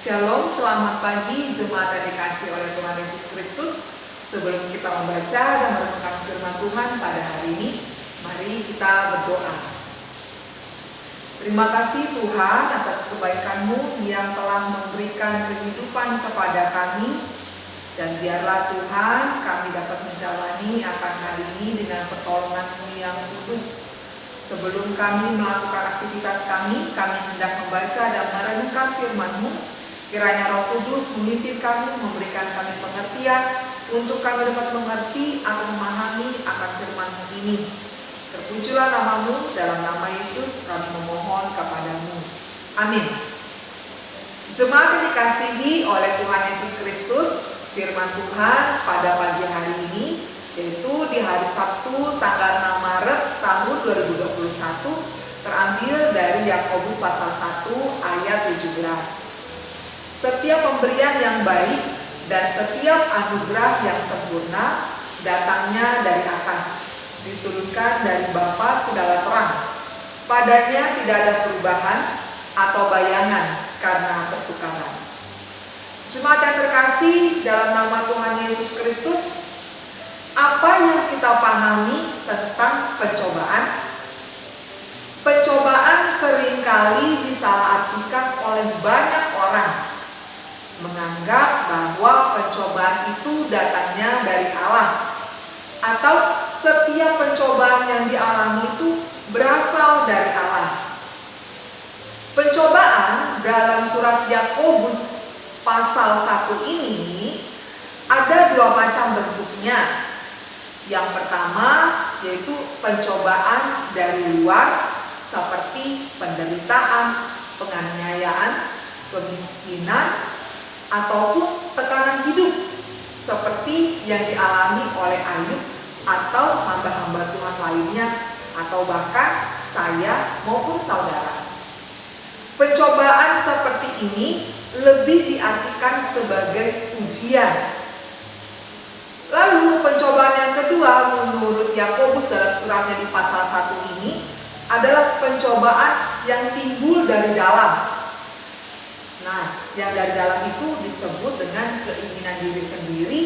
Shalom, selamat pagi jemaat yang dikasihi oleh Tuhan Yesus Kristus. Sebelum kita membaca dan merenungkan firman Tuhan pada hari ini, mari kita berdoa. Terima kasih Tuhan atas kebaikan-Mu yang telah memberikan kehidupan kepada kami. Dan biarlah Tuhan kami dapat menjalani akan hari ini dengan pertolongan-Mu yang kudus. Sebelum kami melakukan aktivitas kami hendak membaca dan merenungkan firman-Mu. Kiranya Roh Kudus memimpin kami, memberikan kami pengertian untuk kami dapat mengerti atau memahami akan firman-Mu ini. Terpujilah nama-Mu, dalam nama Yesus kami memohon kepadamu. Amin. Jemaat yang dikasihi oleh Tuhan Yesus Kristus, firman Tuhan pada pagi hari ini, yaitu di hari Sabtu tanggal 6 Maret tahun 2021, terambil dari Yakobus pasal 1 ayat 17. Setiap pemberian yang baik dan setiap anugerah yang sempurna datangnya dari atas, diturunkan dari Bapa segala terang. Padanya tidak ada perubahan atau bayangan karena pertukaran. Jemaat yang terkasih dalam nama Tuhan Yesus Kristus, apa yang kita pahami tentang pencobaan? Pencobaan seringkali disalahartikan oleh banyak orang, menganggap bahwa pencobaan itu datangnya dari Allah, atau setiap pencobaan yang dialami itu berasal dari Allah. Pencobaan dalam surat Yakobus pasal 1 ini ada dua macam bentuknya. Yang pertama yaitu pencobaan dari luar, seperti penderitaan, penganiayaan, kemiskinan, ataupun tekanan hidup seperti yang dialami oleh Ayub atau hamba-hamba Tuhan lainnya, atau bahkan saya maupun saudara. Pencobaan seperti ini lebih diartikan sebagai ujian. Lalu pencobaan yang kedua menurut Yakobus dalam suratnya di pasal 1 ini adalah pencobaan yang timbul dari dalam. Nah, yang dari dalam itu disebut dengan keinginan diri sendiri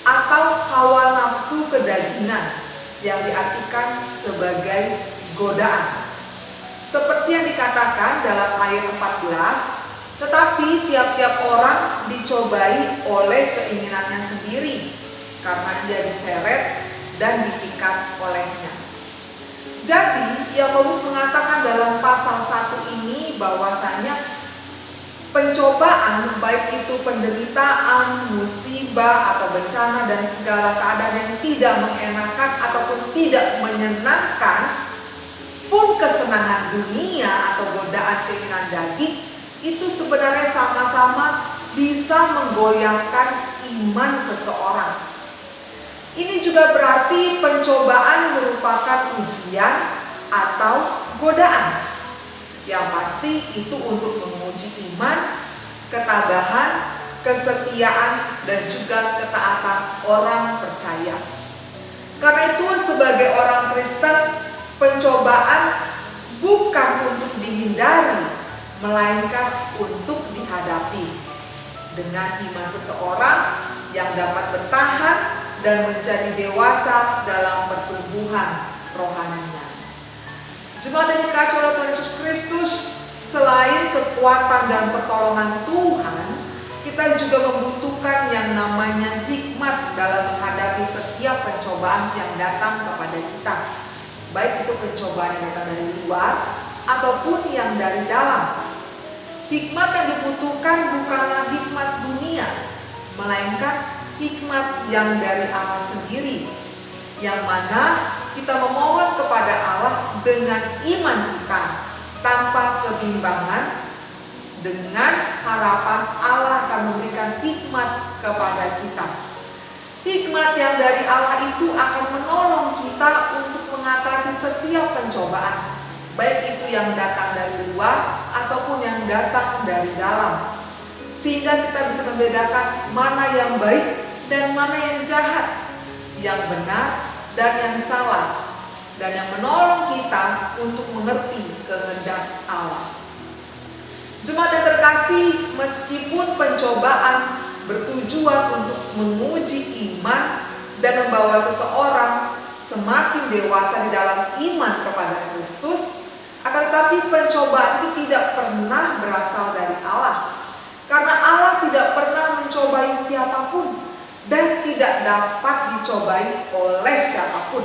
atau hawa nafsu kedagingan yang diartikan sebagai godaan. Seperti yang dikatakan dalam ayat 14, tetapi tiap-tiap orang dicobai oleh keinginannya sendiri karena dia diseret dan dipikat olehnya. Jadi, Yakobus mengatakan dalam pasal 1 ini bahwasanya pencobaan, baik itu penderitaan, musibah, atau bencana dan segala keadaan yang tidak mengenakan ataupun tidak menyenangkan, pun kesenangan dunia atau godaan keinginan daging, itu sebenarnya sama-sama bisa menggoyahkan iman seseorang. Ini juga berarti pencobaan merupakan ujian atau godaan. Yang pasti itu untuk menguji iman, ketabahan, kesetiaan, dan juga ketaatan orang percaya. Karena itu sebagai orang Kristen, pencobaan bukan untuk dihindari, melainkan untuk dihadapi. Dengan iman seseorang yang dapat bertahan dan menjadi dewasa dalam pertumbuhan rohaninya. Jemaat yang dikasihi oleh Tuhan Yesus Kristus, selain kekuatan dan pertolongan Tuhan, kita juga membutuhkan yang namanya hikmat dalam menghadapi setiap pencobaan yang datang kepada kita. Baik itu pencobaan yang datang dari luar ataupun yang dari dalam. Hikmat yang dibutuhkan bukanlah hikmat dunia, melainkan hikmat yang dari Allah sendiri, yang mana kita memohon kepada Allah dengan iman kita, tanpa kebimbangan, dengan harapan Allah akan memberikan hikmat kepada kita. Hikmat yang dari Allah itu akan menolong kita untuk mengatasi setiap pencobaan, baik itu yang datang dari luar ataupun yang datang dari dalam, sehingga kita bisa membedakan mana yang baik dan mana yang jahat, yang benar dan yang salah, dan yang menolong kita untuk mengerti kehendak Allah. Jemaat yang terkasih kasih, meskipun pencobaan bertujuan untuk menguji iman dan membawa seseorang semakin dewasa di dalam iman kepada Kristus, akan tetapi pencobaan itu tidak pernah berasal dari Allah. Karena Allah tidak pernah mencobai siapapun dan tidak dapat dicobai oleh siapapun.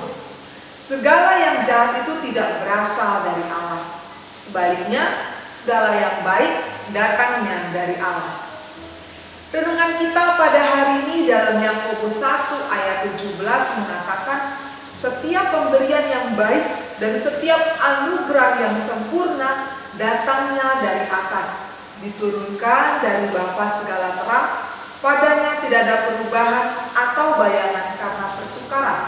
Segala yang jahat itu tidak berasal dari Allah. Sebaliknya, segala yang baik datangnya dari Allah. Renungan kita pada hari ini dalam Yakobus 1 ayat 17 mengatakan, setiap pemberian yang baik dan setiap anugerah yang sempurna datangnya dari atas, diturunkan dari Bapa segala terang, padanya tidak ada perubahan atau bayangan karena pertukaran.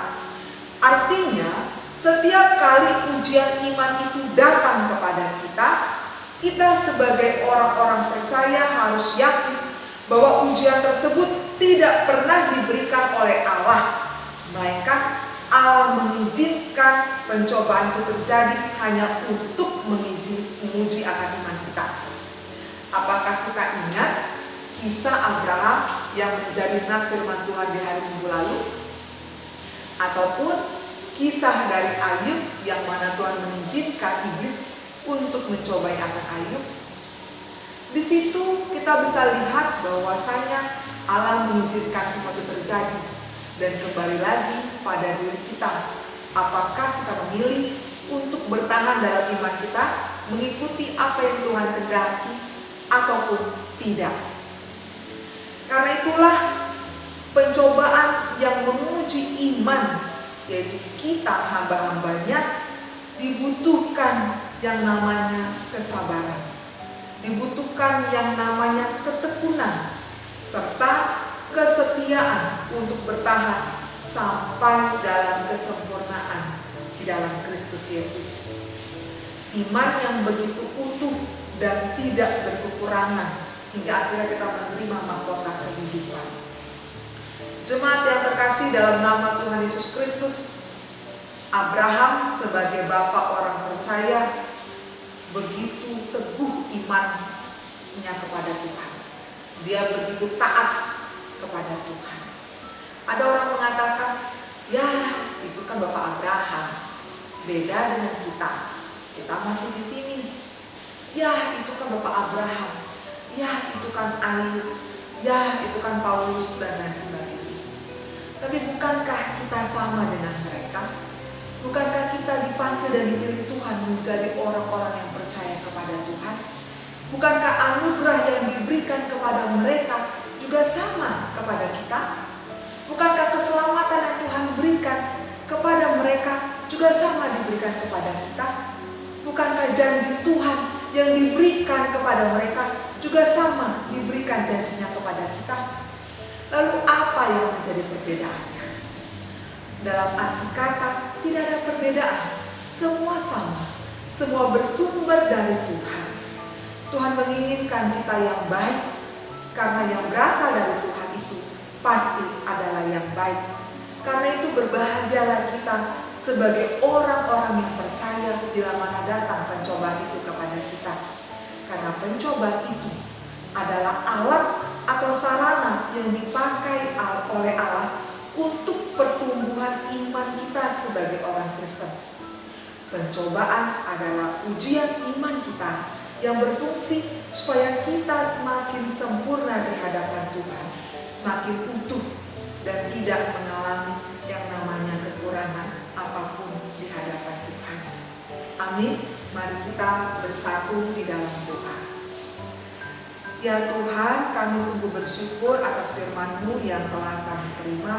Artinya, setiap kali ujian iman itu datang kepada kita sebagai orang-orang percaya harus yakin bahwa ujian tersebut tidak pernah diberikan oleh Allah, melainkan Allah mengizinkan pencobaan itu terjadi hanya untuk menguji akan iman kita. Apakah kita ingat kisah Abraham yang menjadi nas firman Tuhan di hari Minggu lalu? Ataupun kisah dari Ayub yang mana Tuhan mengizinkan iblis untuk mencobai akan Ayub? Di situ kita bisa lihat bahwasanya Allah mengizinkan semua itu terjadi. Dan kembali lagi pada diri kita, apakah kita memilih untuk bertahan dalam iman kita, mengikuti apa yang Tuhan kehendaki ataupun tidak. Karena itulah pencobaan yang menguji iman, yaitu kita hamba-hambanya, dibutuhkan yang namanya kesabaran, dibutuhkan yang namanya ketekunan, serta kesetiaan untuk bertahan sampai dalam kesempurnaan di dalam Kristus Yesus. Iman yang begitu utuh dan tidak berkekurangan hingga akhirnya kita menerima mahkota kehidupan. Jemaat yang terkasih dalam nama Tuhan Yesus Kristus, Abraham sebagai bapa orang percaya begitu teguh imannya kepada Tuhan. Dia begitu taat kepada Tuhan. Ada orang mengatakan, ya itu kan Bapak Abraham, beda dengan kita. Kita masih di sini. Ya itu kan Bapak Abraham, ya itu kan Ayub, ya itu kan Paulus dan lain sebagainya. Tapi bukankah kita sama dengan mereka? Bukankah kita dipanggil dan dipilih Tuhan menjadi orang-orang yang percaya kepada Tuhan? Bukankah anugerah yang diberikan kepada mereka juga sama kepada kita? Bukankah keselamatan yang Tuhan berikan kepada mereka juga sama diberikan kepada kita? Bukankah janji Tuhan yang diberikan kepada mereka juga sama diberikan janjinya kepada kita? Lalu apa yang menjadi perbedaannya? Dalam arti kata tidak ada perbedaan, semua sama, semua bersumber dari Tuhan. Tuhan menginginkan kita yang baik, karena yang berasal dari Tuhan itu pasti adalah yang baik. Karena itu berbahagialah kita sebagai orang-orang yang percaya bila mana datang pencobaan itu kepada kita. Karena pencobaan itu adalah alat atau sarana yang dipakai oleh Allah untuk pertumbuhan iman kita sebagai orang Kristen. Pencobaan adalah ujian iman kita yang berfungsi supaya kita semakin sempurna di hadapan Tuhan, semakin utuh dan tidak mengalami yang namanya kekurangan apapun di hadapan Tuhan. Amin. Mari kita bersatu di dalam doa. Ya Tuhan, kami sungguh bersyukur atas firman-Mu yang telah kami terima.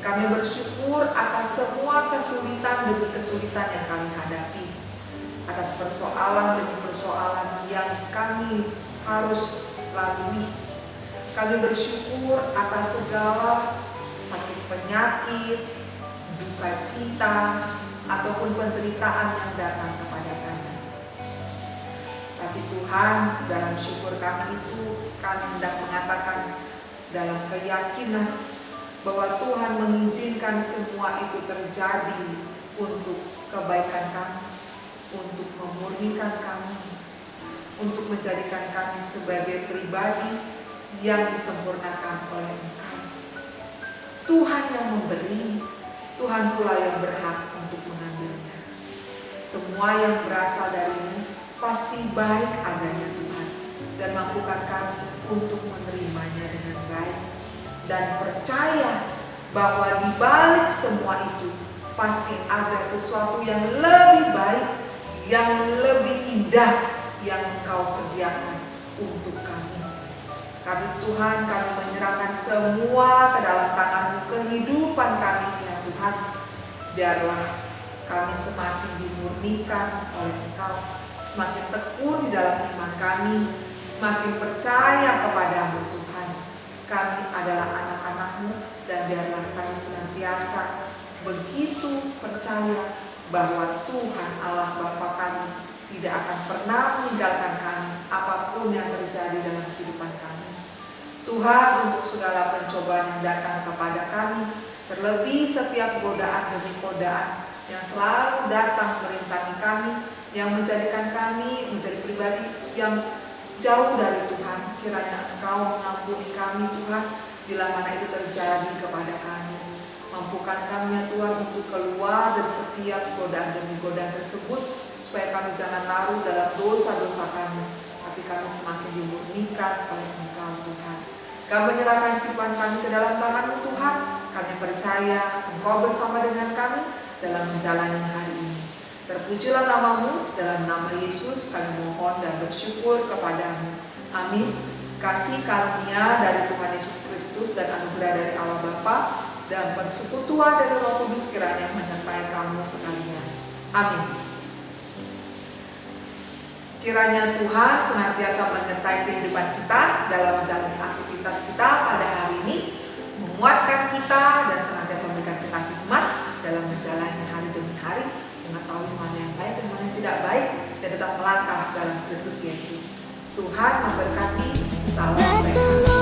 Kami bersyukur atas semua kesulitan demi kesulitan yang kami hadapi, atas persoalan demi persoalan yang kami harus lalui. Kami bersyukur atas segala sakit penyakit, duka cita, ataupun penderitaan yang datang kepada kami. Tapi Tuhan, dalam syukur kami itu, kami hendak mengatakan dalam keyakinan bahwa Tuhan mengizinkan semua itu terjadi untuk kebaikan kami, untuk memurnikan kami, untuk menjadikan kami sebagai pribadi yang disempurnakan oleh Engkau. Tuhan yang memberi, Tuhan pula yang berhak untuk mengambilnya. Semua yang berasal darimu pasti baik adanya Tuhan, dan mampukan kami untuk menerimanya dengan baik dan percaya bahwa di balik semua itu pasti ada sesuatu yang lebih baik, yang lebih indah yang Engkau sediakan untuk kami. Kami Tuhan, kami menyerahkan semua ke dalam tangan-Mu, kehidupan kami ya Tuhan. Biarlah kami semakin dimurnikan oleh Engkau, semakin tekun di dalam iman kami, semakin percaya kepadamu Tuhan. Kami adalah anak-anak-Mu, dan biarlah kami senantiasa begitu percaya bahwa Tuhan Allah Bapa kami tidak akan pernah meninggalkan kami apapun yang terjadi dalam kehidupan kami. Tuhan, untuk segala pencobaan yang datang kepada kami, terlebih setiap godaan demi godaan yang selalu datang merintangi kami, yang menjadikan kami menjadi pribadi yang jauh dari Tuhan, kiranya Engkau mengampuni kami Tuhan, bila mana itu terjadi kepada kami. Mampukan kami ya Tuhan untuk keluar dari setiap godaan demi godaan tersebut, supaya kami jangan larut dalam dosa-dosa kami, tapi kami semakin dimurnikan oleh Engkau Tuhan. Kami menyerahkan kehidupan kami ke dalam tangan-Mu Tuhan. Kami percaya Engkau bersama dengan kami dalam menjalani hari ini. Terpujilah nama-Mu, dalam nama Yesus kami mohon dan bersyukur kepadamu. Amin. Kasih karunia dari Tuhan Yesus Kristus dan anugerah dari Allah Bapa dan persekutuan dari Roh Kudus kiranya menyertai kamu sekalian. Amin. Kiranya Tuhan senantiasa menyertai kehidupan kita dalam menjalani aktivitas kita pada hari ini, menguatkan kita dan senantiasa memberikan kita hikmat dalam menjalani hari demi hari, mengetahui mana yang baik dan mana yang tidak baik, dan tetap melangkah dalam Kristus Yesus. Tuhan memberkati. Salam sehat.